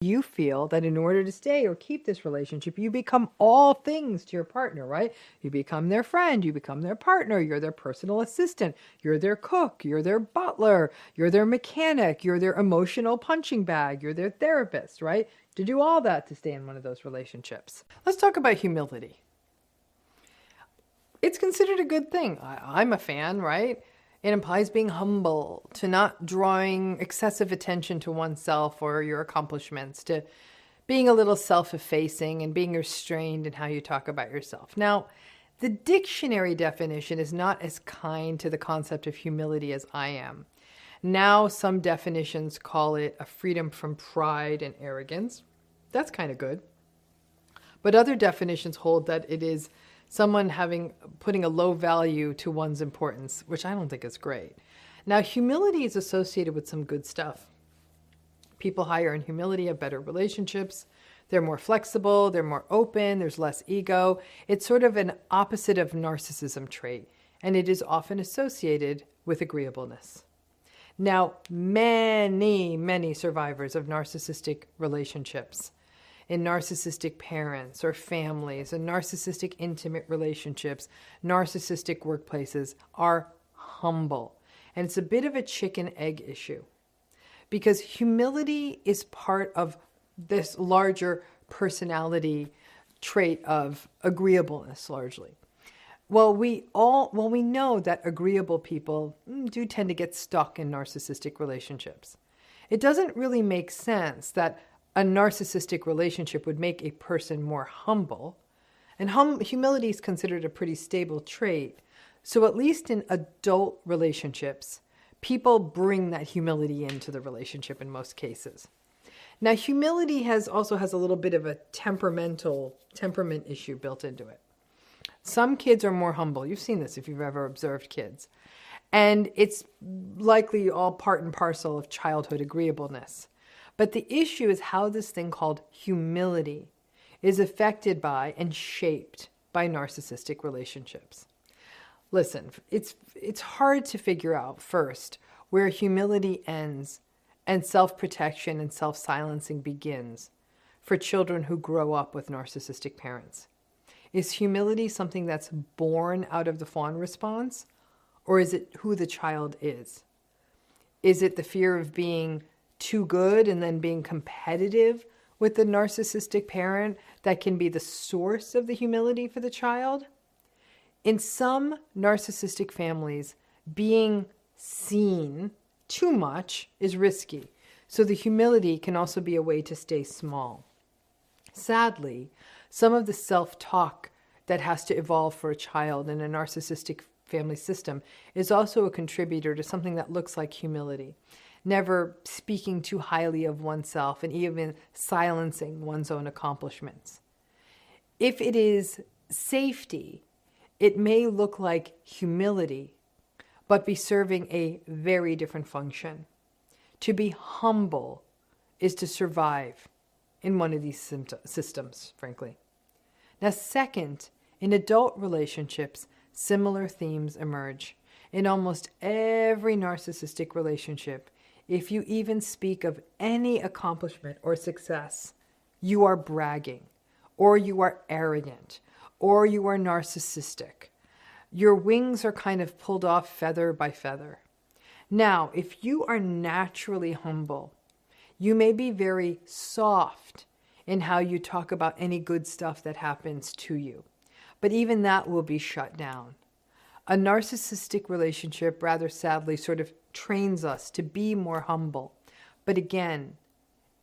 You feel that in order to stay or keep this relationship, you become all things to your partner, right? You become their friend, you become their partner, you're their personal assistant, you're their cook, you're their butler, you're their mechanic, you're their emotional punching bag, you're their therapist, right? To do all that to stay in one of those relationships. Let's talk about humility. It's considered a good thing. I'm a fan, right? It implies being humble, to not drawing excessive attention to oneself or your accomplishments, to being a little self-effacing and being restrained in how you talk about yourself. Now, the dictionary definition is not as kind to the concept of humility as I am. Now, some definitions call it a freedom from pride and arrogance. That's kind of good. But other definitions hold that it is someone putting a low value to one's importance, which I don't think is great. Now, humility is associated with some good stuff. People higher in humility have better relationships. They're more flexible. They're more open. There's less ego. It's sort of an opposite of narcissism trait, and it is often associated with agreeableness. Now, many survivors of narcissistic relationships, in narcissistic parents or families, in narcissistic intimate relationships, narcissistic workplaces, are humble. And it's a bit of a chicken-egg issue, because humility is part of this larger personality trait of agreeableness, largely. Well, we know that agreeable people do tend to get stuck in narcissistic relationships. It doesn't really make sense that a narcissistic relationship would make a person more humble. And humility is considered a pretty stable trait. So at least in adult relationships, people bring that humility into the relationship in most cases. Now, humility also has a little bit of a temperament issue built into it. Some kids are more humble. You've seen this if you've ever observed kids. And it's likely all part and parcel of childhood agreeableness. But the issue is how this thing called humility is affected by and shaped by narcissistic relationships. Listen, it's hard to figure out first where humility ends and self-protection and self-silencing begins for children who grow up with narcissistic parents. Is humility something that's born out of the fawn response, or is it who the child is? Is it the fear of being too good and then being competitive with the narcissistic parent that can be the source of the humility for the child? In some narcissistic families, being seen too much is risky, so the humility can also be a way to stay small. Sadly, some of the self-talk that has to evolve for a child in a narcissistic family system is also a contributor to something that looks like humility. Never speaking too highly of oneself and even silencing one's own accomplishments. If it is safety, it may look like humility, but be serving a very different function. To be humble is to survive in one of these systems, frankly. Now, second, in adult relationships, similar themes emerge. In almost every narcissistic relationship, if you even speak of any accomplishment or success, you are bragging, or you are arrogant, or you are narcissistic. Your wings are kind of pulled off feather by feather. Now, if you are naturally humble, you may be very soft in how you talk about any good stuff that happens to you, but even that will be shut down. A narcissistic relationship, rather sadly, sort of trains us to be more humble. But again,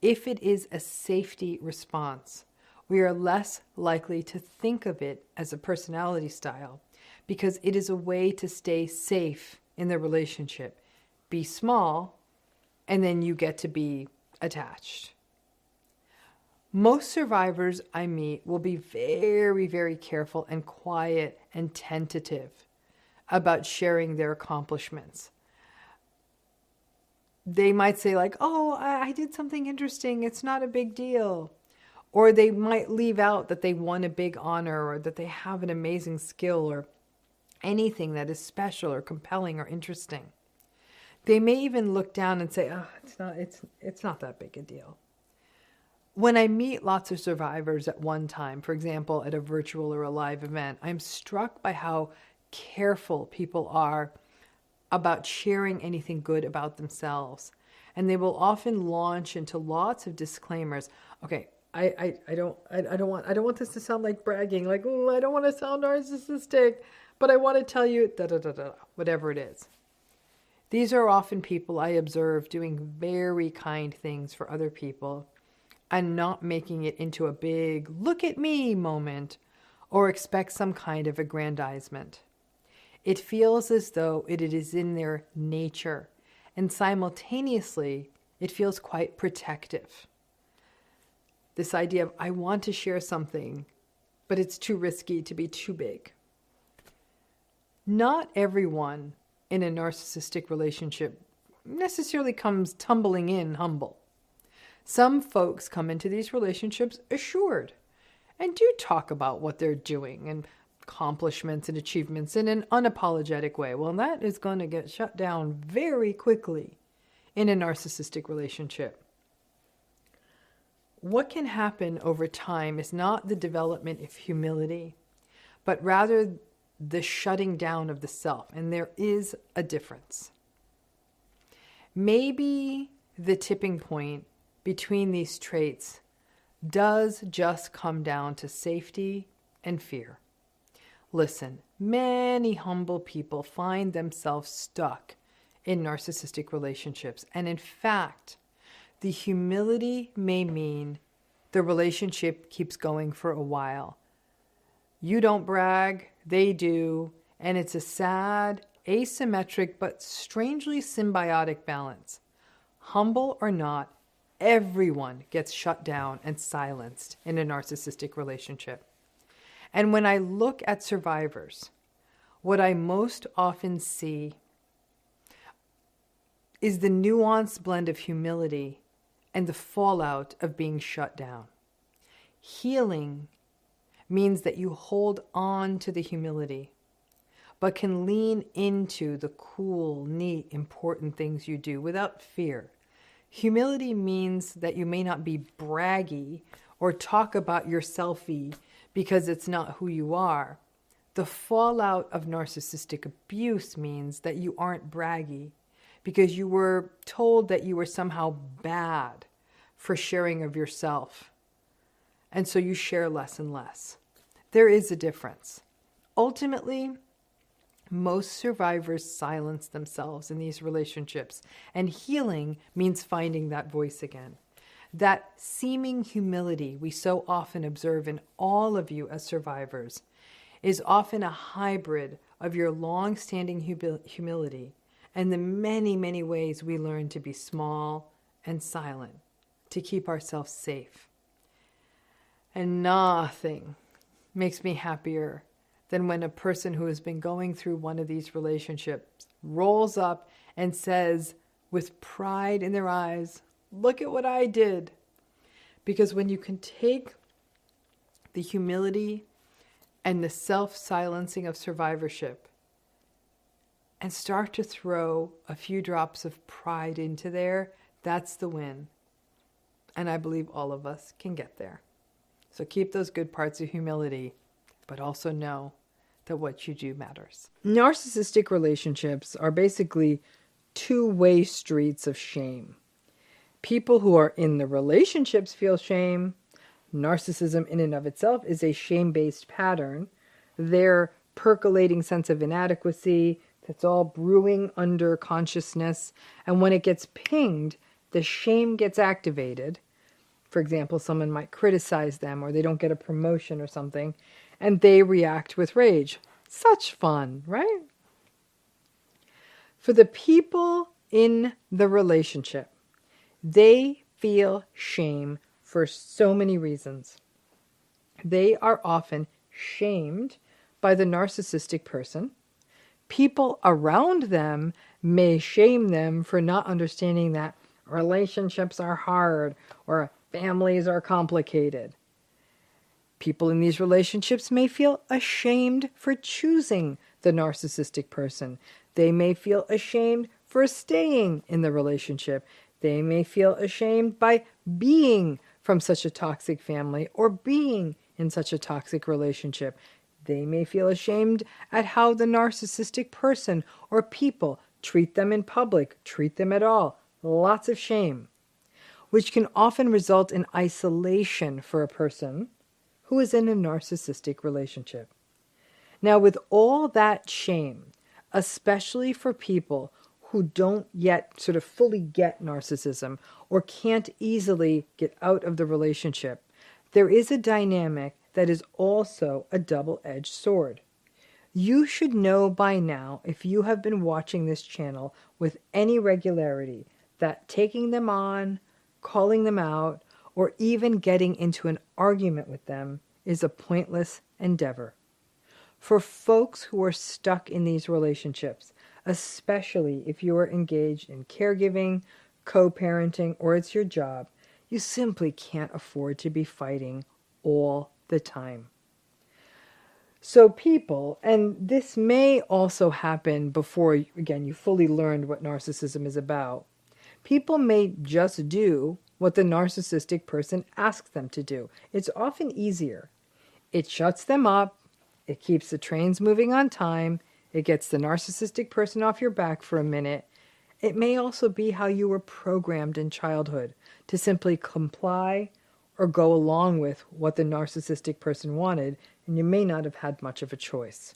if it is a safety response, we are less likely to think of it as a personality style because it is a way to stay safe in the relationship. Be small, and then you get to be attached. Most survivors I meet will be very, very careful and quiet and tentative about sharing their accomplishments. They might say like, oh, I did something interesting. It's not a big deal. Or they might leave out that they won a big honor or that they have an amazing skill or anything that is special or compelling or interesting. They may even look down and say, oh, it's not that big a deal. When I meet lots of survivors at one time, for example, at a virtual or a live event, I'm struck by how careful people are about sharing anything good about themselves. And they will often launch into lots of disclaimers. Okay, I don't want this to sound like bragging, like, oh, I don't want to sound narcissistic, but I want to tell you whatever it is. These are often people I observe doing very kind things for other people and not making it into a big look at me moment or expect some kind of aggrandizement. It feels as though it is in their nature, and simultaneously it feels quite protective. This idea of, I want to share something, but it's too risky to be too big. Not everyone in a narcissistic relationship necessarily comes tumbling in humble. Some folks come into these relationships assured and do talk about what they're doing and accomplishments and achievements in an unapologetic way. Well, that is going to get shut down very quickly in a narcissistic relationship. What can happen over time is not the development of humility, but rather the shutting down of the self. And there is a difference. Maybe the tipping point between these traits does just come down to safety and fear. Listen, many humble people find themselves stuck in narcissistic relationships. And in fact, the humility may mean the relationship keeps going for a while. You don't brag, they do, and it's a sad, asymmetric, but strangely symbiotic balance. Humble or not, everyone gets shut down and silenced in a narcissistic relationship. And when I look at survivors, what I most often see is the nuanced blend of humility and the fallout of being shut down. Healing means that you hold on to the humility, but can lean into the cool, neat, important things you do without fear. Humility means that you may not be braggy or talk about your selfie because it's not who you are. The fallout of narcissistic abuse means that you aren't braggy because you were told that you were somehow bad for sharing of yourself. And so you share less and less. There is a difference. Ultimately, most survivors silence themselves in these relationships, and healing means finding that voice again. That seeming humility we so often observe in all of you as survivors is often a hybrid of your long-standing humility and the many, many ways we learn to be small and silent, to keep ourselves safe. And nothing makes me happier than when a person who has been going through one of these relationships rolls up and says with pride in their eyes, "Look at what I did." Because when you can take the humility and the self-silencing of survivorship and start to throw a few drops of pride into there, that's the win. And I believe all of us can get there. So keep those good parts of humility, but also know that what you do matters. Narcissistic relationships are basically two-way streets of shame. People who are in the relationships feel shame. Narcissism in and of itself is a shame-based pattern. Their percolating sense of inadequacy that's all brewing under consciousness. And when it gets pinged, the shame gets activated. For example, someone might criticize them or they don't get a promotion or something, and they react with rage. Such fun, right? For the people in the relationship, they feel shame for so many reasons. They are often shamed by the narcissistic person. People around them may shame them for not understanding that relationships are hard or families are complicated. People in these relationships may feel ashamed for choosing the narcissistic person. They may feel ashamed for staying in the relationship. They may feel ashamed by being from such a toxic family or being in such a toxic relationship. They may feel ashamed at how the narcissistic person or people treat them in public, treat them at all. Lots of shame, which can often result in isolation for a person who is in a narcissistic relationship. Now, with all that shame, especially for people who don't yet sort of fully get narcissism or can't easily get out of the relationship, there is a dynamic that is also a double-edged sword. You should know by now, if you have been watching this channel with any regularity, that taking them on, calling them out, or even getting into an argument with them is a pointless endeavor. For folks who are stuck in these relationships, especially if you are engaged in caregiving, co-parenting, or it's your job, you simply can't afford to be fighting all the time. So people, and this may also happen before, again, you fully learned what narcissism is about, people may just do what the narcissistic person asks them to do. It's often easier. It shuts them up. It keeps the trains moving on time. It gets the narcissistic person off your back for a minute. It may also be how you were programmed in childhood to simply comply or go along with what the narcissistic person wanted, and you may not have had much of a choice.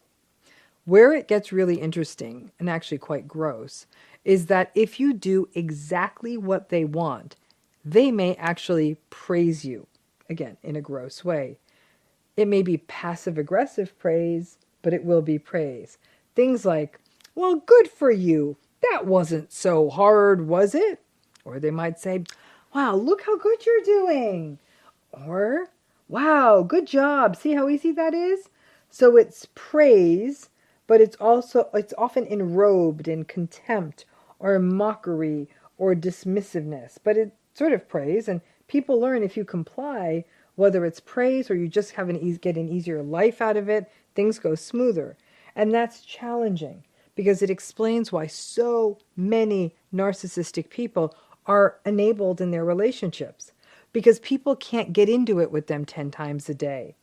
Where it gets really interesting, and actually quite gross, is that if you do exactly what they want, they may actually praise you, again, in a gross way. It may be passive-aggressive praise, but it will be praise. Things like, well, good for you. That wasn't so hard, was it? Or they might say, wow, look how good you're doing. Or, wow, good job. See how easy that is? So it's praise, but it's often enrobed in contempt or mockery or dismissiveness. But it's sort of praise, and people learn if you comply, whether it's praise or you just get an easier life out of it, things go smoother. And that's challenging because it explains why so many narcissistic people are enabled in their relationships. Because people can't get into it with them 10 times a day.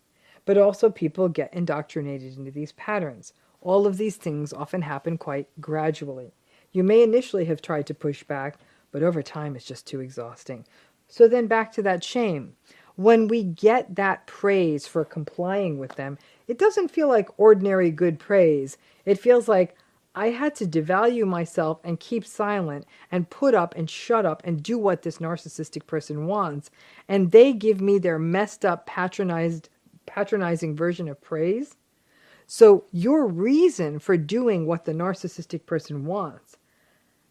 But also people get indoctrinated into these patterns. All of these things often happen quite gradually. You may initially have tried to push back, but over time it's just too exhausting. So then back to that shame. When we get that praise for complying with them, it doesn't feel like ordinary good praise. It feels like I had to devalue myself and keep silent and put up and shut up and do what this narcissistic person wants. And they give me their messed up, patronizing version of praise. So your reason for doing what the narcissistic person wants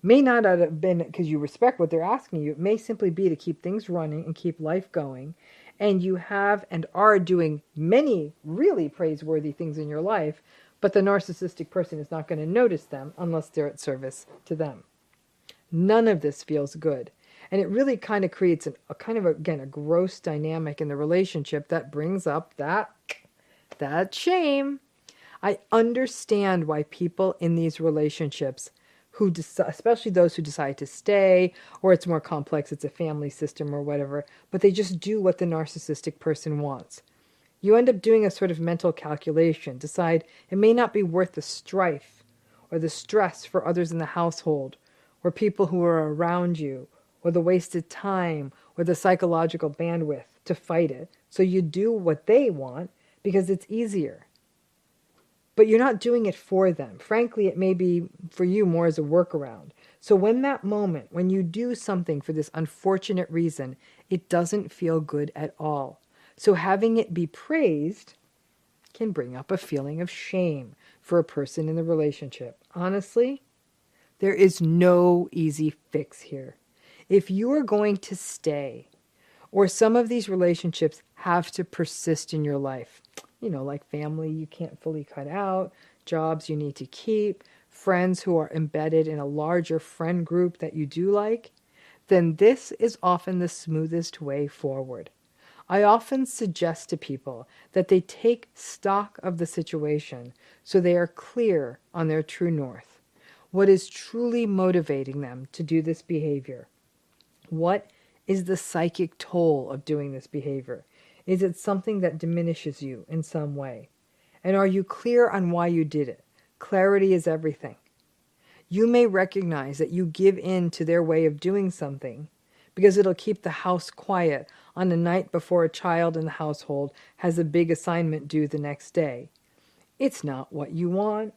may not have been because you respect what they're asking you. It may simply be to keep things running and keep life going. And you have and are doing many really praiseworthy things in your life, but the narcissistic person is not going to notice them unless they're at service to them. None of this feels good. And it really kind of creates a gross dynamic in the relationship that brings up that shame. I understand why people in these relationships especially those who decide to stay, or it's more complex, it's a family system or whatever, but they just do what the narcissistic person wants. You end up doing a sort of mental calculation, decide it may not be worth the strife or the stress for others in the household, or people who are around you, or the wasted time, or the psychological bandwidth to fight it. So you do what they want because it's easier. But you're not doing it for them. Frankly, it may be for you more as a workaround. So when that moment, when you do something for this unfortunate reason, it doesn't feel good at all. So having it be praised can bring up a feeling of shame for a person in the relationship. Honestly, there is no easy fix here. If you are going to stay, or some of these relationships have to persist in your life, like family you can't fully cut out, jobs you need to keep, friends who are embedded in a larger friend group that you do like, then this is often the smoothest way forward. I often suggest to people that they take stock of the situation so they are clear on their true north. What is truly motivating them to do this behavior? What is the psychic toll of doing this behavior? Is it something that diminishes you in some way? And are you clear on why you did it? Clarity is everything. You may recognize that you give in to their way of doing something because it'll keep the house quiet on the night before a child in the household has a big assignment due the next day. It's not what you want,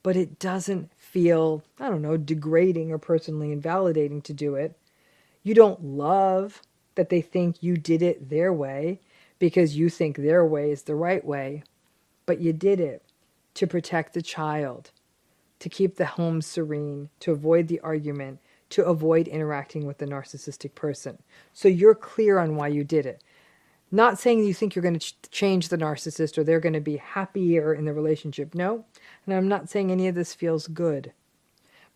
but it doesn't feel, degrading or personally invalidating to do it. You don't love that they think you did it their way because you think their way is the right way, but you did it to protect the child, to keep the home serene, to avoid the argument, to avoid interacting with the narcissistic person. So you're clear on why you did it. Not saying you think you're going to change the narcissist or they're going to be happier in the relationship. No. And I'm not saying any of this feels good.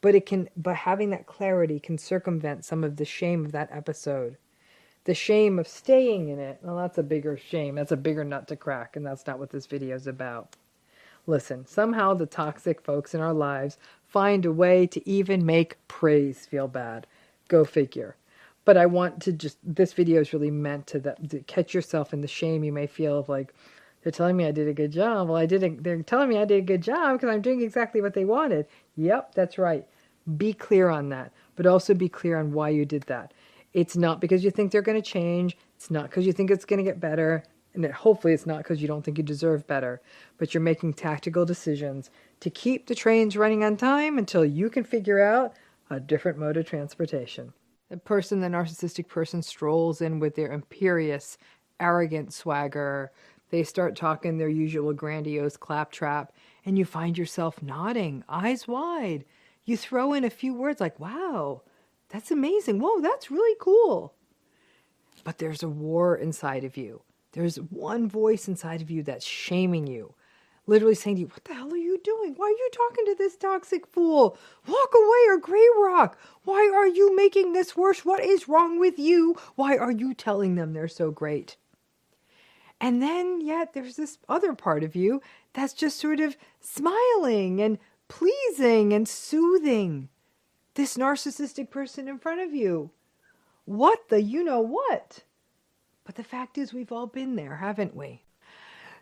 But having that clarity can circumvent some of the shame of that episode. The shame of staying in it. Well, that's a bigger shame. That's a bigger nut to crack. And that's not what this video is about. Listen, somehow the toxic folks in our lives find a way to even make praise feel bad. Go figure. But I want to this video is really meant to catch yourself in the shame you may feel of like, they're telling me I did a good job. Well, they're telling me I did a good job because I'm doing exactly what they wanted. Yep, that's right. Be clear on that, but also be clear on why you did that. It's not because you think they're going to change. It's not because you think it's going to get better. And hopefully it's not because you don't think you deserve better, but you're making tactical decisions to keep the trains running on time until you can figure out a different mode of transportation. The narcissistic person strolls in with their imperious, arrogant swagger. They start talking their usual grandiose claptrap, and you find yourself nodding, eyes wide. You throw in a few words like, wow, that's amazing. Whoa, that's really cool. But there's a war inside of you. There's one voice inside of you that's shaming you, literally saying to you, what the hell are you doing? Why are you talking to this toxic fool? Walk away or gray rock. Why are you making this worse? What is wrong with you? Why are you telling them they're so great? And then yet there's this other part of you that's just sort of smiling and pleasing and soothing this narcissistic person in front of you. What the you-know-what? But the fact is we've all been there, haven't we?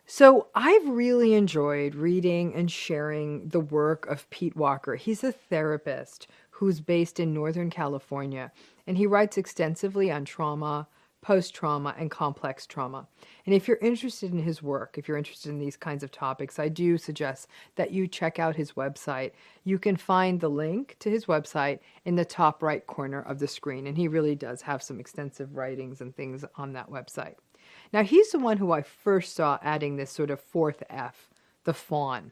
So I've really enjoyed reading and sharing the work of Pete Walker. He's a therapist who's based in Northern California, and he writes extensively on trauma, post-trauma, and complex trauma. And if you're interested in his work, if you're interested in these kinds of topics, I do suggest that you check out his website. You can find the link to his website in the top right corner of the screen, and he really does have some extensive writings and things on that website. Now, he's the one who I first saw adding this sort of fourth F, the fawn.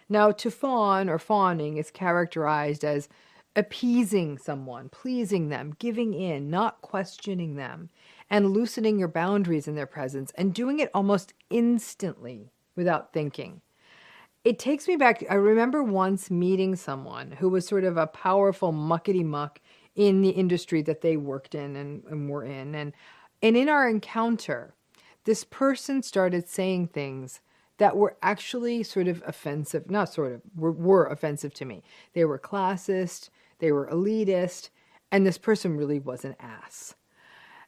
Now, to fawn or fawning is characterized as appeasing someone, pleasing them, giving in, not questioning them, and loosening your boundaries in their presence, and doing it almost instantly without thinking. It takes me back. I remember once meeting someone who was sort of a powerful muckety-muck in the industry that they worked in and were in. And in our encounter, this person started saying things that were actually sort of offensive, not sort of, were offensive to me. They were classist, they were elitist, and this person really was an ass.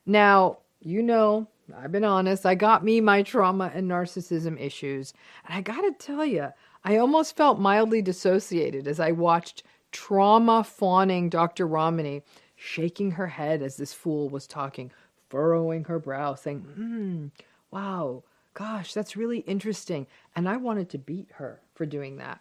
Now, I've been honest, I got my trauma and narcissism issues, and I gotta tell you, I almost felt mildly dissociated as I watched trauma-fawning Dr. Ramani shaking her head as this fool was talking, furrowing her brow, saying, wow, gosh, that's really interesting. And I wanted to beat her for doing that.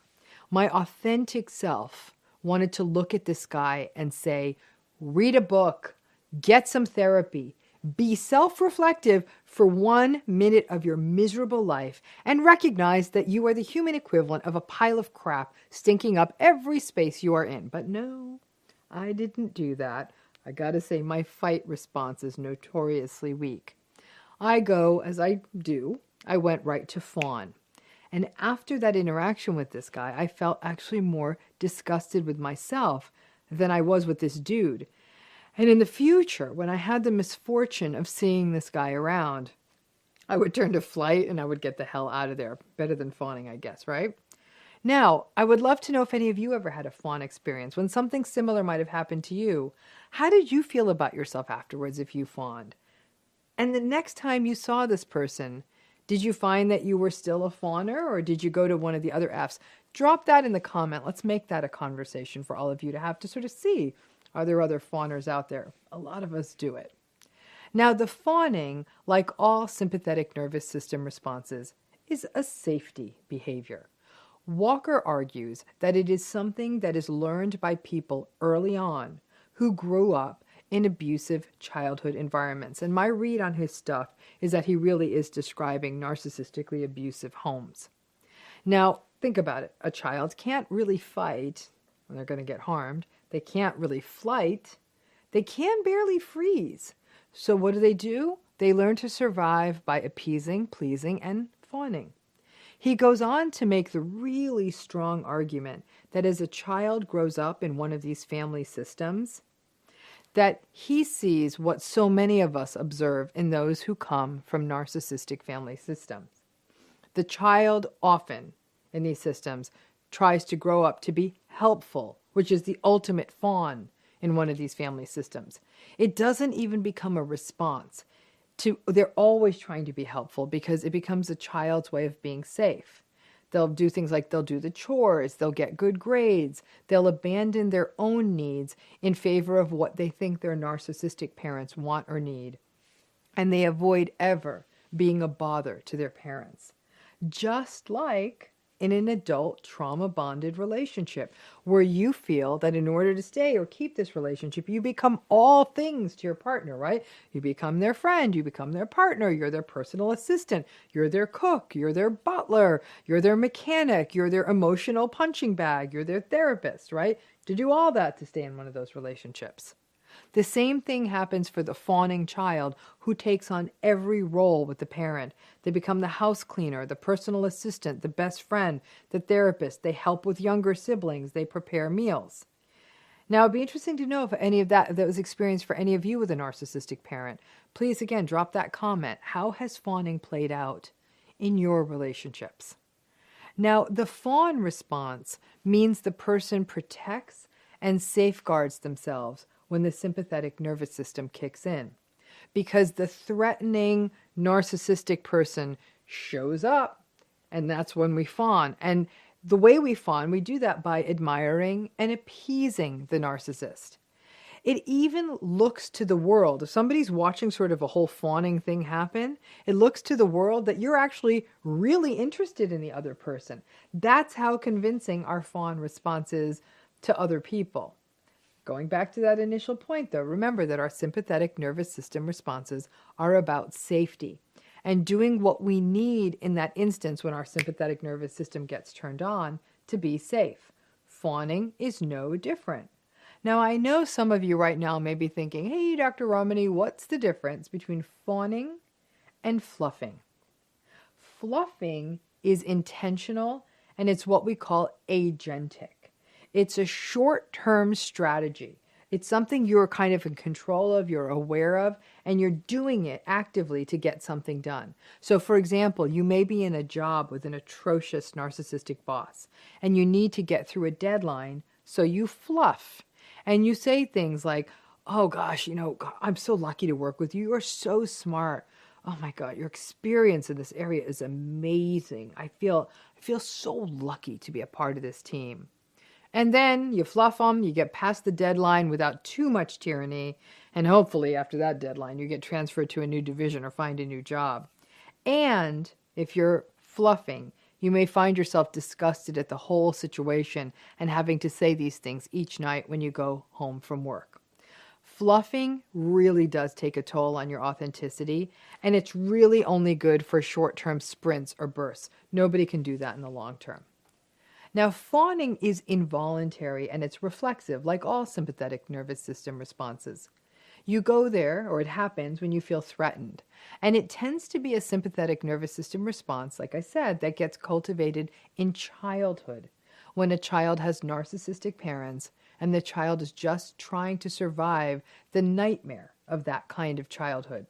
My authentic self wanted to look at this guy and say, read a book, get some therapy, be self-reflective for 1 minute of your miserable life, and recognize that you are the human equivalent of a pile of crap stinking up every space you are in. But no, I didn't do that. I gotta say, my fight response is notoriously weak. I go, as I do, I went right to fawn. And after that interaction with this guy, I felt actually more disgusted with myself than I was with this dude. And in the future, when I had the misfortune of seeing this guy around, I would turn to flight and I would get the hell out of there. Better than fawning, I guess, right? Now, I would love to know if any of you ever had a fawn experience when something similar might have happened to you. How did you feel about yourself afterwards if you fawned? And the next time you saw this person, did you find that you were still a fawner, or did you go to one of the other Fs? Drop that in the comment. Let's make that a conversation for all of you to have to sort of see, are there other fawners out there? A lot of us do it. Now, the fawning, like all sympathetic nervous system responses, is a safety behavior. Walker argues that it is something that is learned by people early on who grew up in abusive childhood environments. And my read on his stuff is that he really is describing narcissistically abusive homes. Now, think about it. A child can't really fight when they're going to get harmed. They can't really flight. They can barely freeze. So what do? They learn to survive by appeasing, pleasing, and fawning. He goes on to make the really strong argument that as a child grows up in one of these family systems, that he sees what so many of us observe in those who come from narcissistic family systems. The child often in these systems tries to grow up to be helpful, which is the ultimate fawn in one of these family systems. It doesn't even become a response. They're always trying to be helpful because it becomes a child's way of being safe. They'll do things like they'll do the chores, they'll get good grades, they'll abandon their own needs in favor of what they think their narcissistic parents want or need. And they avoid ever being a bother to their parents. Just like in an adult trauma-bonded relationship, where you feel that in order to stay or keep this relationship, you become all things to your partner, right? You become their friend, you become their partner, you're their personal assistant, you're their cook, you're their butler, you're their mechanic, you're their emotional punching bag, you're their therapist, right? To do all that to stay in one of those relationships. The same thing happens for the fawning child who takes on every role with the parent. They become the house cleaner, the personal assistant, the best friend, the therapist. They help with younger siblings. They prepare meals. Now, it'd be interesting to know if any of that was experienced for any of you with a narcissistic parent. Please, again, drop that comment. How has fawning played out in your relationships? Now, the fawn response means the person protects and safeguards themselves when the sympathetic nervous system kicks in, because the threatening narcissistic person shows up, and that's when we fawn. And the way we fawn, we do that by admiring and appeasing the narcissist. It even looks to the world, if somebody's watching sort of a whole fawning thing happen, it looks to the world that you're actually really interested in the other person. That's how convincing our fawn response is to other people. Going back to that initial point, though, remember that our sympathetic nervous system responses are about safety and doing what we need in that instance when our sympathetic nervous system gets turned on to be safe. Fawning is no different. Now, I know some of you right now may be thinking, hey, Dr. Ramani, what's the difference between fawning and fluffing? Fluffing is intentional, and it's what we call agentic. It's a short-term strategy. It's something you're kind of in control of, you're aware of, and you're doing it actively to get something done. So, for example, you may be in a job with an atrocious narcissistic boss, and you need to get through a deadline, so you fluff. And you say things like, oh gosh, I'm so lucky to work with you. You are so smart. Oh my God, your experience in this area is amazing. I feel so lucky to be a part of this team. And then you fluff them, you get past the deadline without too much tyranny, and hopefully after that deadline you get transferred to a new division or find a new job. And if you're fluffing, you may find yourself disgusted at the whole situation and having to say these things each night when you go home from work. Fluffing really does take a toll on your authenticity, and it's really only good for short-term sprints or bursts. Nobody can do that in the long term. Now, fawning is involuntary and it's reflexive, like all sympathetic nervous system responses. You go there, or it happens when you feel threatened. And it tends to be a sympathetic nervous system response, like I said, that gets cultivated in childhood, when a child has narcissistic parents and the child is just trying to survive the nightmare of that kind of childhood.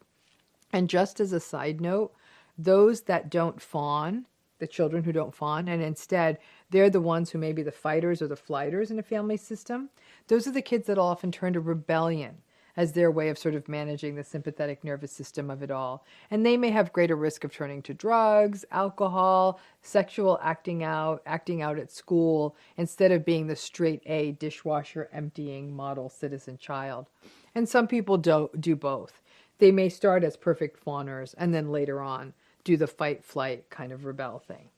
And just as a side note, those that don't fawn, the children who don't fawn, and instead They're the ones who may be the fighters or the flighters in a family system. Those are the kids that often turn to rebellion as their way of sort of managing the sympathetic nervous system of it all. And they may have greater risk of turning to drugs, alcohol, sexual acting out at school, instead of being the straight A dishwasher emptying model citizen child. And some people do both. They may start as perfect fawners and then later on do the fight flight kind of rebel thing.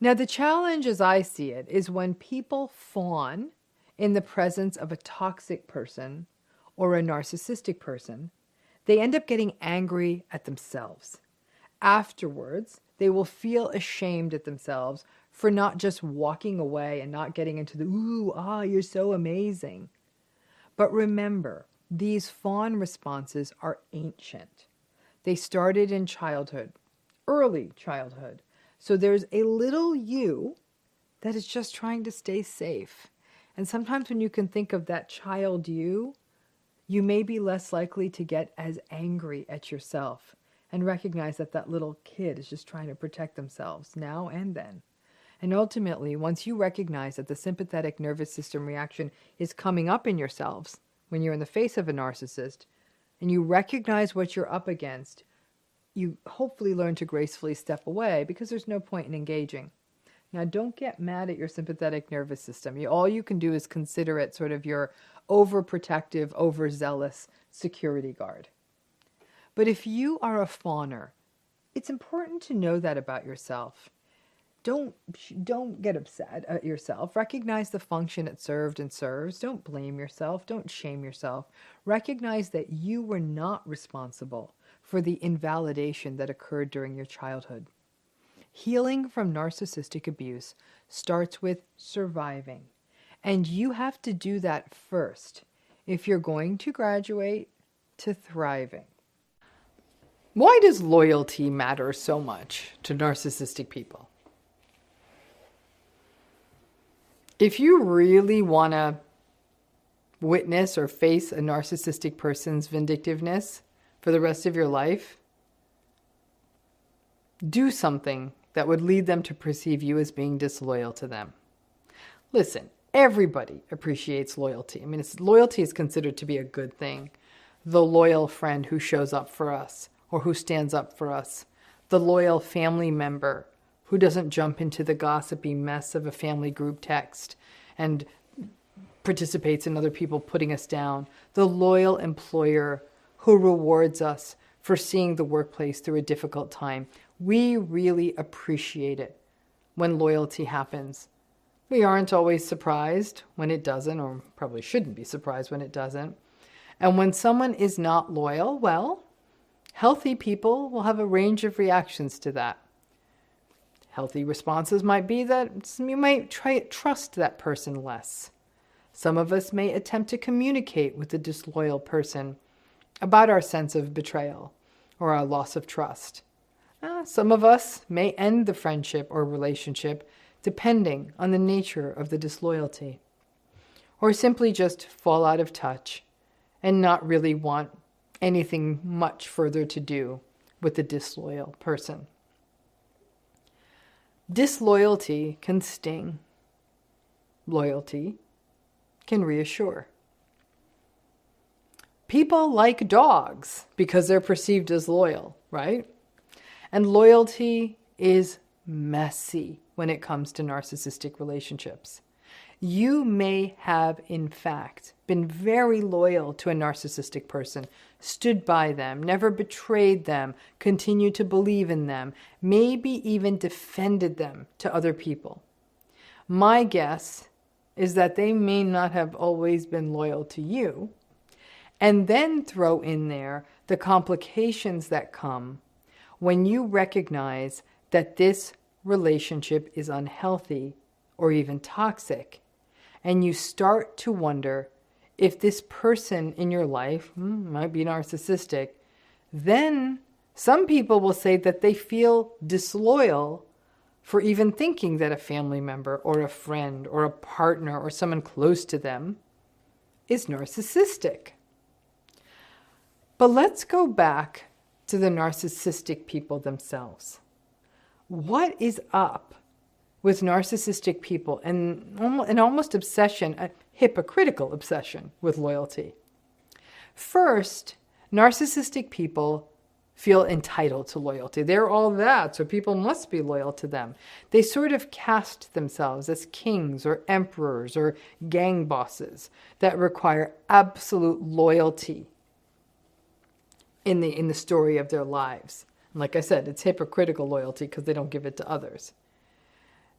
Now, the challenge as I see it is when people fawn in the presence of a toxic person or a narcissistic person, they end up getting angry at themselves. Afterwards, they will feel ashamed at themselves for not just walking away and not getting into the, you're so amazing. But remember, these fawn responses are ancient. They started in childhood, early childhood. So there's a little you that is just trying to stay safe. And sometimes when you can think of that child you may be less likely to get as angry at yourself and recognize that that little kid is just trying to protect themselves now and then. And ultimately, once you recognize that the sympathetic nervous system reaction is coming up in yourselves when you're in the face of a narcissist, and you recognize what you're up against, you hopefully learn to gracefully step away because there's no point in engaging. Now, don't get mad at your sympathetic nervous system. All you can do is consider it sort of your overprotective, overzealous security guard. But if you are a fawner, it's important to know that about yourself. Don't get upset at yourself. Recognize the function it served and serves. Don't blame yourself. Don't shame yourself. Recognize that you were not responsible for the invalidation that occurred during your childhood. Healing from narcissistic abuse starts with surviving. And you have to do that first if you're going to graduate to thriving. Why does loyalty matter so much to narcissistic people? If you really want to witness or face a narcissistic person's vindictiveness for the rest of your life, do something that would lead them to perceive you as being disloyal to them. Listen, everybody appreciates loyalty. I mean, loyalty is considered to be a good thing. The loyal friend who shows up for us or who stands up for us. The loyal family member who doesn't jump into the gossipy mess of a family group text and participates in other people putting us down. The loyal employer who rewards us for seeing the workplace through a difficult time. We really appreciate it when loyalty happens. We aren't always surprised when it doesn't, or probably shouldn't be surprised when it doesn't. And when someone is not loyal, well, healthy people will have a range of reactions to that. Healthy responses might be that you might trust that person less. Some of us may attempt to communicate with the disloyal person about our sense of betrayal or our loss of trust. Some of us may end the friendship or relationship depending on the nature of the disloyalty, or simply just fall out of touch and not really want anything much further to do with the disloyal person. Disloyalty can sting. Loyalty can reassure. People like dogs because they're perceived as loyal, right? And loyalty is messy when it comes to narcissistic relationships. You may have, in fact, been very loyal to a narcissistic person, stood by them, never betrayed them, continued to believe in them, maybe even defended them to other people. My guess is that they may not have always been loyal to you, and then throw in there the complications that come when you recognize that this relationship is unhealthy or even toxic, and you start to wonder if this person in your life might be narcissistic, then some people will say that they feel disloyal for even thinking that a family member or a friend or a partner or someone close to them is narcissistic. But let's go back to the narcissistic people themselves. What is up with narcissistic people and an almost obsession, a hypocritical obsession with loyalty. First, narcissistic people feel entitled to loyalty. They're all that, so people must be loyal to them. They sort of cast themselves as kings or emperors or gang bosses that require absolute loyalty in the story of their lives. And like I said, it's hypocritical loyalty because they don't give it to others.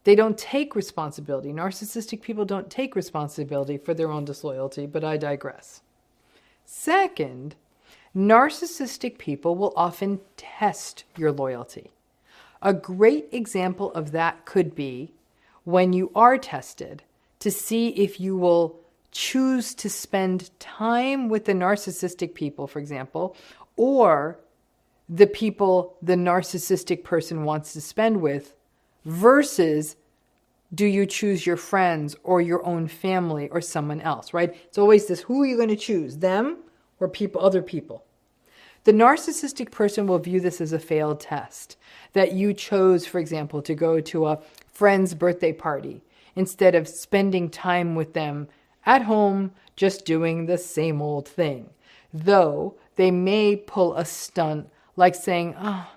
They don't take responsibility. Narcissistic people don't take responsibility for their own disloyalty, but I digress. Second, narcissistic people will often test your loyalty. A great example of that could be when you are tested to see if you will choose to spend time with the narcissistic people, for example, or the people the narcissistic person wants to spend with, versus do you choose your friends or your own family or someone else, right? It's always this, who are you going to choose, them or people, other people? The narcissistic person will view this as a failed test, that you chose, for example, to go to a friend's birthday party instead of spending time with them at home, just doing the same old thing. Though they may pull a stunt like saying, oh,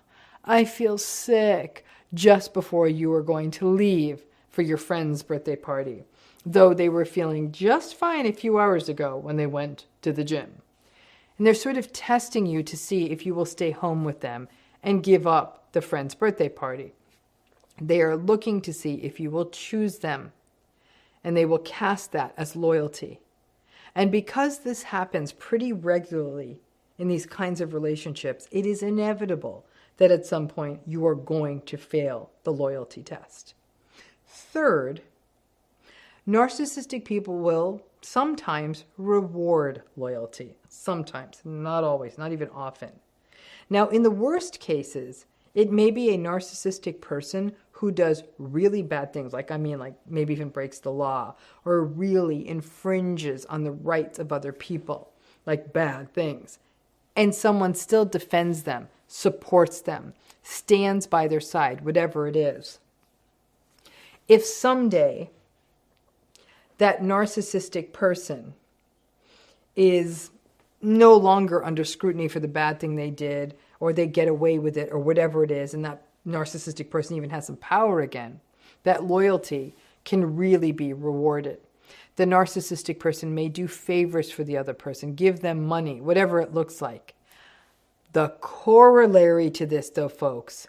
I feel sick, just before you were going to leave for your friend's birthday party, though they were feeling just fine a few hours ago when they went to the gym. And they're sort of testing you to see if you will stay home with them and give up the friend's birthday party. They are looking to see if you will choose them, and they will cast that as loyalty. And because this happens pretty regularly in these kinds of relationships, it is inevitable that at some point you are going to fail the loyalty test. Third, narcissistic people will sometimes reward loyalty. Sometimes, not always, not even often. Now, in the worst cases, it may be a narcissistic person who does really bad things, like maybe even breaks the law, or really infringes on the rights of other people, like bad things. And someone still defends them, supports them, stands by their side, whatever it is. If someday that narcissistic person is no longer under scrutiny for the bad thing they did, or they get away with it, or whatever it is, and that narcissistic person even has some power again, that loyalty can really be rewarded. The narcissistic person may do favors for the other person, give them money, whatever it looks like. The corollary to this, though, folks,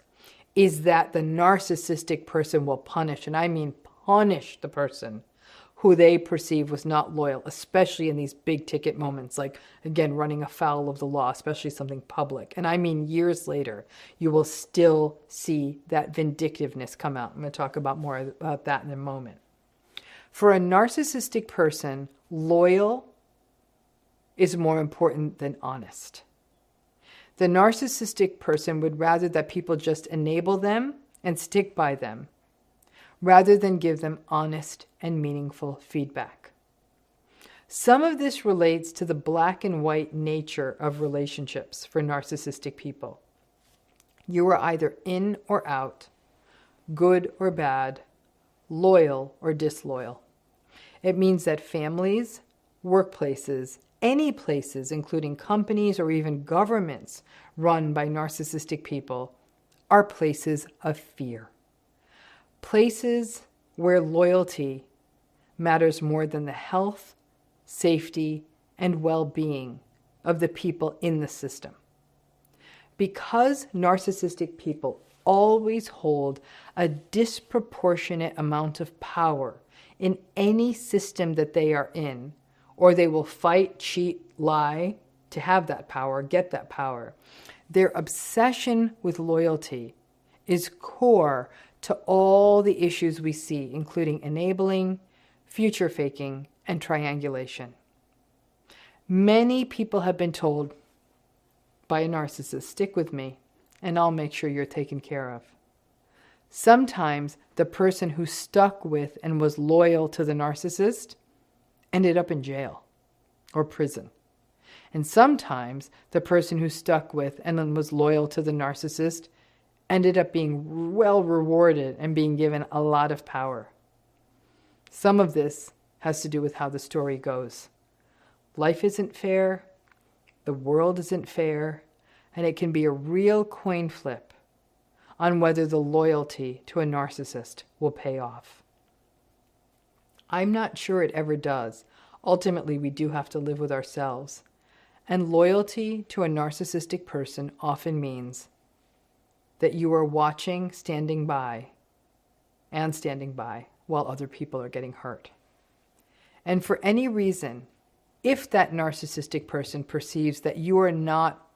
is that the narcissistic person will punish, and I mean punish the person who they perceive was not loyal, especially in these big ticket moments, like, again, running afoul of the law, especially something public. And I mean years later, you will still see that vindictiveness come out. I'm going to talk about more about that in a moment. For a narcissistic person, loyal is more important than honest. The narcissistic person would rather that people just enable them and stick by them, rather than give them honest and meaningful feedback. Some of this relates to the black and white nature of relationships for narcissistic people. You are either in or out, good or bad, loyal or disloyal. It means that families, workplaces, any places, including companies or even governments run by narcissistic people, are places of fear. Places where loyalty matters more than the health, safety, and well-being of the people in the system. Because narcissistic people always hold a disproportionate amount of power in any system that they are in, or they will fight, cheat, lie to have that power, get that power. Their obsession with loyalty is core to all the issues we see, including enabling, future faking, and triangulation. Many people have been told by a narcissist, stick with me, and I'll make sure you're taken care of. Sometimes the person who stuck with and was loyal to the narcissist ended up in jail or prison. And sometimes the person who stuck with and was loyal to the narcissist ended up being well rewarded and being given a lot of power. Some of this has to do with how the story goes. Life isn't fair, the world isn't fair, and it can be a real coin flip on whether the loyalty to a narcissist will pay off. I'm not sure it ever does. Ultimately, we do have to live with ourselves. And loyalty to a narcissistic person often means that you are watching, standing by while other people are getting hurt. And for any reason, if that narcissistic person perceives that you are not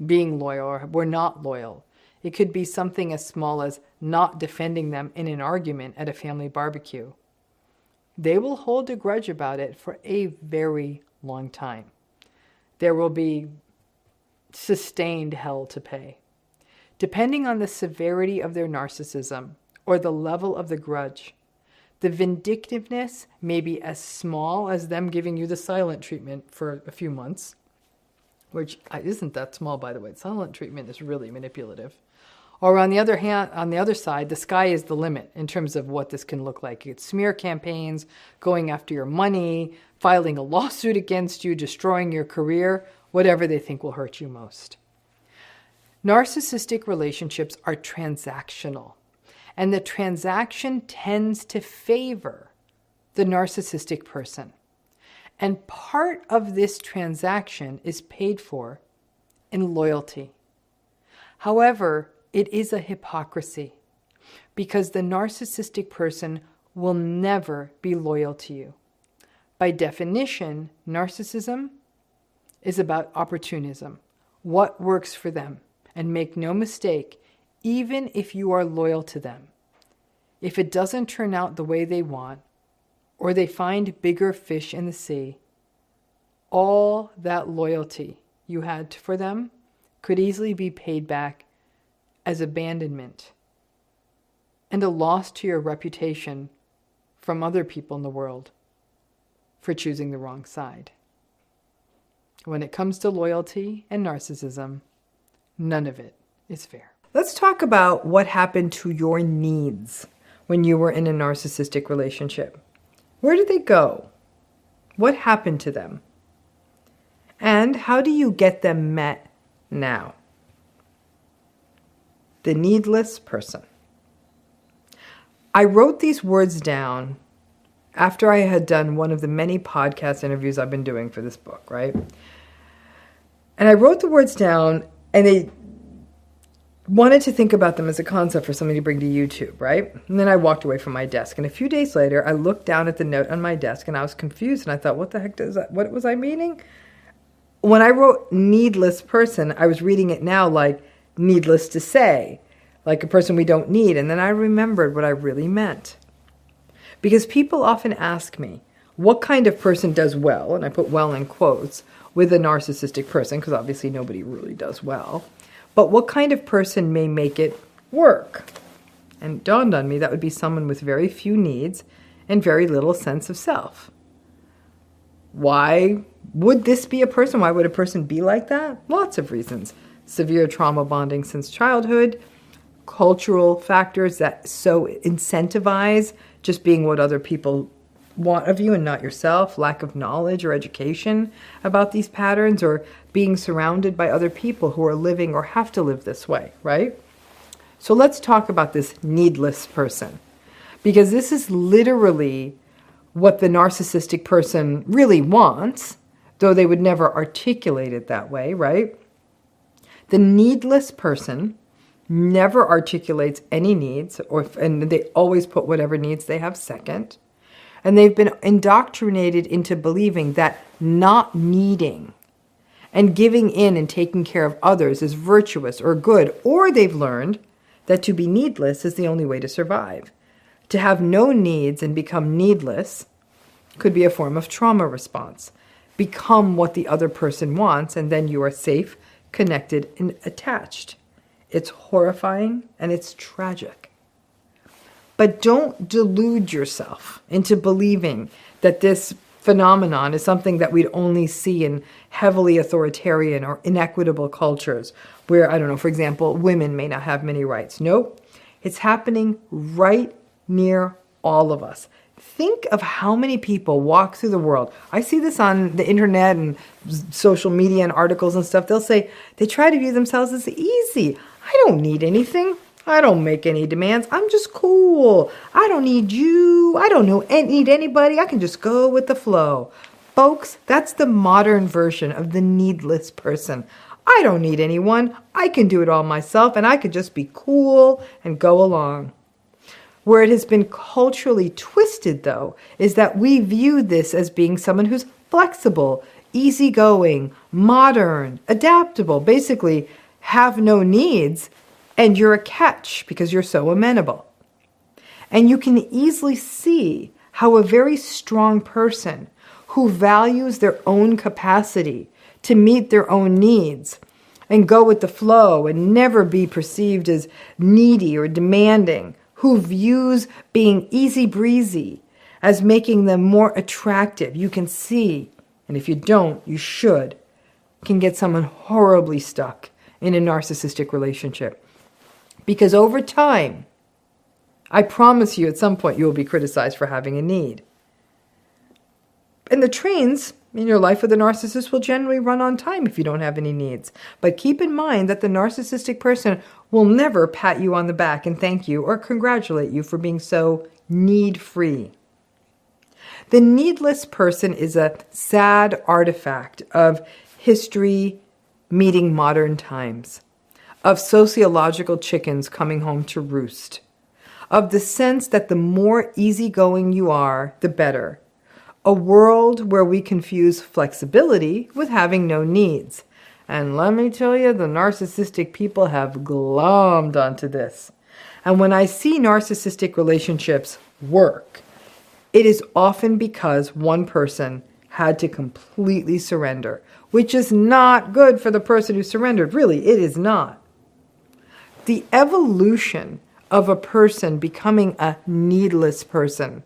being loyal or were not loyal, it could be something as small as not defending them in an argument at a family barbecue. They will hold a grudge about it for a very long time. There will be sustained hell to pay. Depending on the severity of their narcissism or the level of the grudge, the vindictiveness may be as small as them giving you the silent treatment for a few months, which isn't that small, by the way. Silent treatment is really manipulative. Or on the other hand, on the other side, the sky is the limit in terms of what this can look like. It's smear campaigns, going after your money, filing a lawsuit against you, destroying your career, whatever they think will hurt you most. Narcissistic relationships are transactional, and the transaction tends to favor the narcissistic person. And part of this transaction is paid for in loyalty. However, it is a hypocrisy because the narcissistic person will never be loyal to you. By definition, narcissism is about opportunism, what works for them. And make no mistake, even if you are loyal to them, if it doesn't turn out the way they want, or they find bigger fish in the sea, all that loyalty you had for them could easily be paid back as abandonment and a loss to your reputation from other people in the world for choosing the wrong side. When it comes to loyalty and narcissism, none of it is fair. Let's talk about what happened to your needs when you were in a narcissistic relationship. Where did they go? What happened to them? And how do you get them met now? The needless person. I wrote these words down after I had done one of the many podcast interviews I've been doing for this book, right? And I wrote the words down, and they wanted to think about them as a concept for somebody to bring to YouTube, right? And then I walked away from my desk. And a few days later, I looked down at the note on my desk, and I was confused. And I thought, what the heck does that, what was I meaning? When I wrote needless person, I was reading it now like needless to say, like a person we don't need. And then I remembered what I really meant. Because people often ask me, what kind of person does well, and I put well in quotes, with a narcissistic person, because obviously nobody really does well, but what kind of person may make it work? And it dawned on me that would be someone with very few needs and very little sense of self. Why would this be a person? Why would a person be like that? Lots of reasons. Severe trauma bonding since childhood, cultural factors that so incentivize just being what other people want of you and not yourself, lack of knowledge or education about these patterns, or being surrounded by other people who are living or have to live this way, right? So let's talk about this needless person, because this is literally what the narcissistic person really wants, though they would never articulate it that way, right? The needless person never articulates any needs, and they always put whatever needs they have second. And they've been indoctrinated into believing that not needing and giving in and taking care of others is virtuous or good, or they've learned that to be needless is the only way to survive. To have no needs and become needless could be a form of trauma response. Become what the other person wants, and then you are safe, connected, and attached. It's horrifying and it's tragic. But don't delude yourself into believing that this phenomenon is something that we'd only see in heavily authoritarian or inequitable cultures where, I don't know, for example, women may not have many rights. Nope. It's happening right near all of us. Think of how many people walk through the world. I see this on the internet and social media and articles and stuff. They'll say they try to view themselves as easy. I don't need anything. I don't make any demands. I'm just cool. I don't need you. I don't need anybody. I can just go with the flow. Folks, that's the modern version of the needless person. I don't need anyone. I can do it all myself, and I could just be cool and go along. Where it has been culturally twisted, though, is that we view this as being someone who's flexible, easygoing, modern, adaptable, basically have no needs, and you're a catch because you're so amenable. And you can easily see how a very strong person who values their own capacity to meet their own needs and go with the flow and never be perceived as needy or demanding, who views being easy breezy as making them more attractive. You can see, and if you don't, you should, can get someone horribly stuck in a narcissistic relationship. Because over time, I promise you at some point you will be criticized for having a need. And the trains in your life with a narcissist will generally run on time if you don't have any needs. But keep in mind that the narcissistic person will never pat you on the back and thank you or congratulate you for being so need-free. The needless person is a sad artifact of history meeting modern times, of sociological chickens coming home to roost, of the sense that the more easygoing you are, the better. A world where we confuse flexibility with having no needs. And let me tell you, the narcissistic people have glommed onto this. And when I see narcissistic relationships work, it is often because one person had to completely surrender, which is not good for the person who surrendered. Really, it is not. The evolution of a person becoming a needless person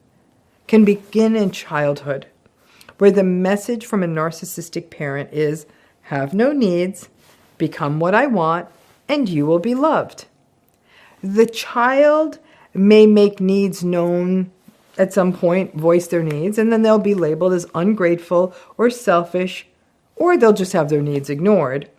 can begin in childhood, where the message from a narcissistic parent is, have no needs, become what I want, and you will be loved. The child may make needs known at some point, voice their needs, and then they'll be labeled as ungrateful or selfish, or they'll just have their needs ignored.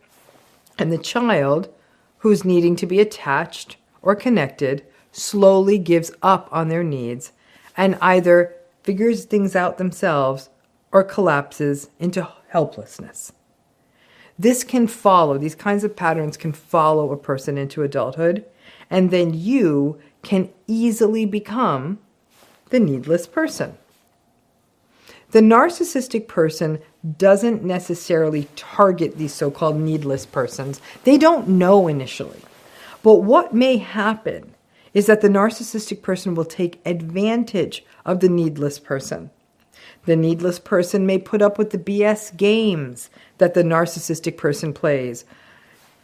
And the child, who's needing to be attached or connected, slowly gives up on their needs and either figures things out themselves or collapses into helplessness. This can follow, these kinds of patterns can follow a person into adulthood, and then you can easily become the needless person. The narcissistic person doesn't necessarily target these so-called needless persons. They don't know initially. But what may happen is that the narcissistic person will take advantage of the needless person. The needless person may put up with the BS games that the narcissistic person plays.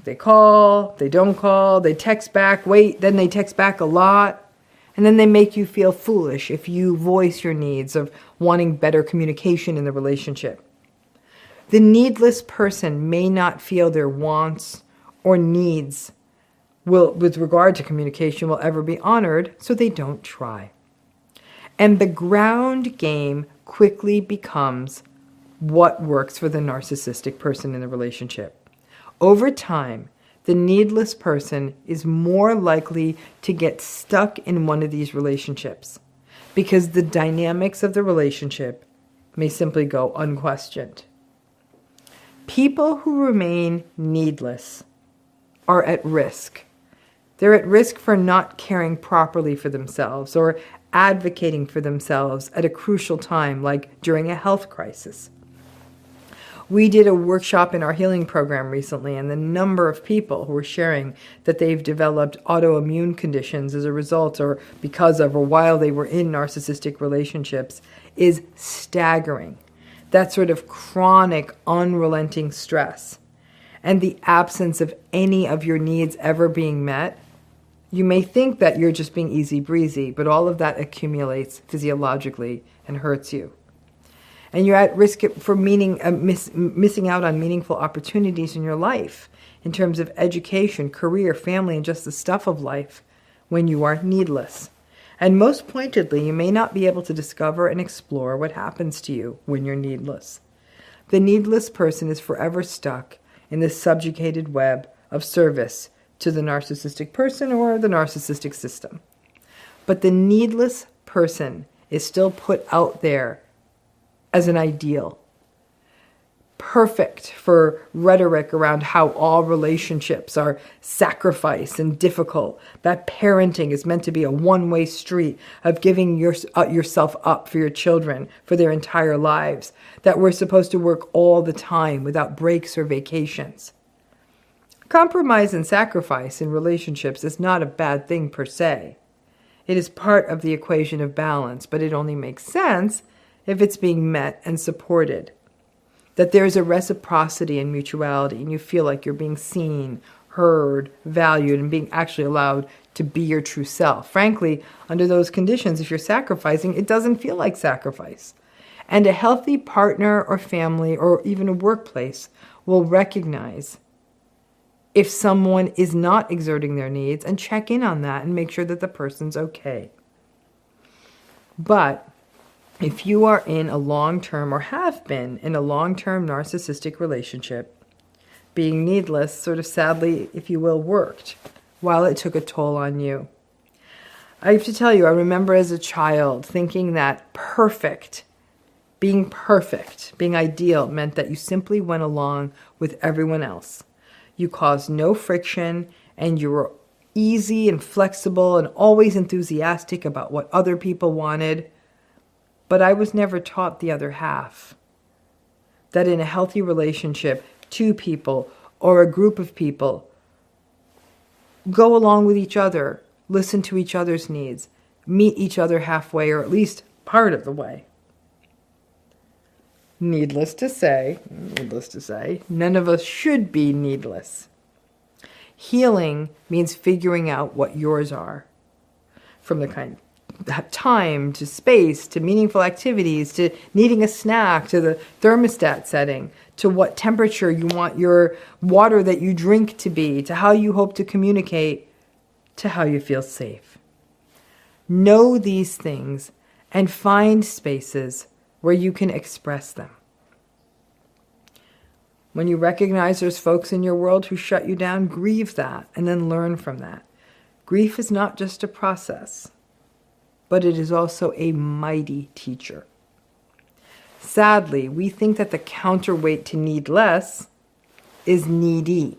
They call, they don't call, they text back, wait, then they text back a lot. And then they make you feel foolish if you voice your needs of wanting better communication in the relationship. The needless person may not feel their wants or needs with regard to communication will ever be honored, so they don't try. And the ground game quickly becomes what works for the narcissistic person in the relationship. Over time, the needless person is more likely to get stuck in one of these relationships because the dynamics of the relationship may simply go unquestioned. People who remain needless are at risk. They're at risk for not caring properly for themselves or advocating for themselves at a crucial time, like during a health crisis. We did a workshop in our healing program recently, and the number of people who were sharing that they've developed autoimmune conditions as a result or because of or while they were in narcissistic relationships is staggering. That sort of chronic, unrelenting stress and the absence of any of your needs ever being met. You may think that you're just being easy breezy, but all of that accumulates physiologically and hurts you. And you're at risk for missing out on meaningful opportunities in your life in terms of education, career, family, and just the stuff of life when you are needless. And most pointedly, you may not be able to discover and explore what happens to you when you're needless. The needless person is forever stuck in this subjugated web of service to the narcissistic person or the narcissistic system. But the needless person is still put out there as an ideal, perfect for rhetoric around how all relationships are sacrifice and difficult, that parenting is meant to be a one-way street of giving yourself up for your children for their entire lives, that we're supposed to work all the time without breaks or vacations. Compromise and sacrifice in relationships is not a bad thing per se. It is part of the equation of balance, but it only makes sense if it's being met and supported. That there's a reciprocity and mutuality, and you feel like you're being seen, heard, valued, and being actually allowed to be your true self. Frankly, under those conditions, if you're sacrificing, it doesn't feel like sacrifice. And a healthy partner or family or even a workplace will recognize if someone is not exerting their needs and check in on that and make sure that the person's okay. But if you are in a long-term or have been in a long-term narcissistic relationship, being needless sort of sadly, if you will, worked while it took a toll on you. I have to tell you, I remember as a child thinking that being ideal meant that you simply went along with everyone else. You caused no friction, and you were easy and flexible and always enthusiastic about what other people wanted. But I was never taught the other half. That in a healthy relationship, two people or a group of people go along with each other, listen to each other's needs, meet each other halfway or at least part of the way. Needless to say, none of us should be needless. Healing means figuring out what yours are. From the kind of time to space to meaningful activities to needing a snack to the thermostat setting to what temperature you want your water that you drink to be to how you hope to communicate to how you feel safe. Know these things and find spaces where you can express them. When you recognize there's folks in your world who shut you down, grieve that and then learn from that. Grief is not just a process, but it is also a mighty teacher. Sadly, we think that the counterweight to need less is needy,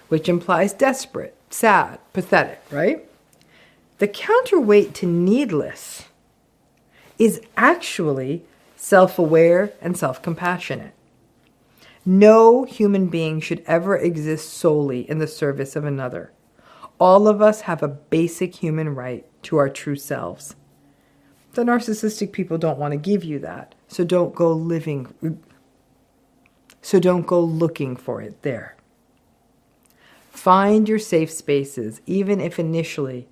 which implies desperate, sad, pathetic, right? The counterweight to needless is actually self-aware and self-compassionate. No human being should ever exist solely in the service of another. All of us have a basic human right to our true selves. The narcissistic people don't want to give you that, so don't go looking for it there. Find your safe spaces, even if initially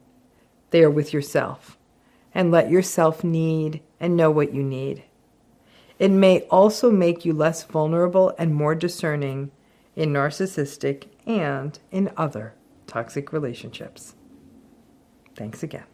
they are with yourself, and let yourself need and know what you need. It may also make you less vulnerable and more discerning in narcissistic and in other toxic relationships. Thanks again.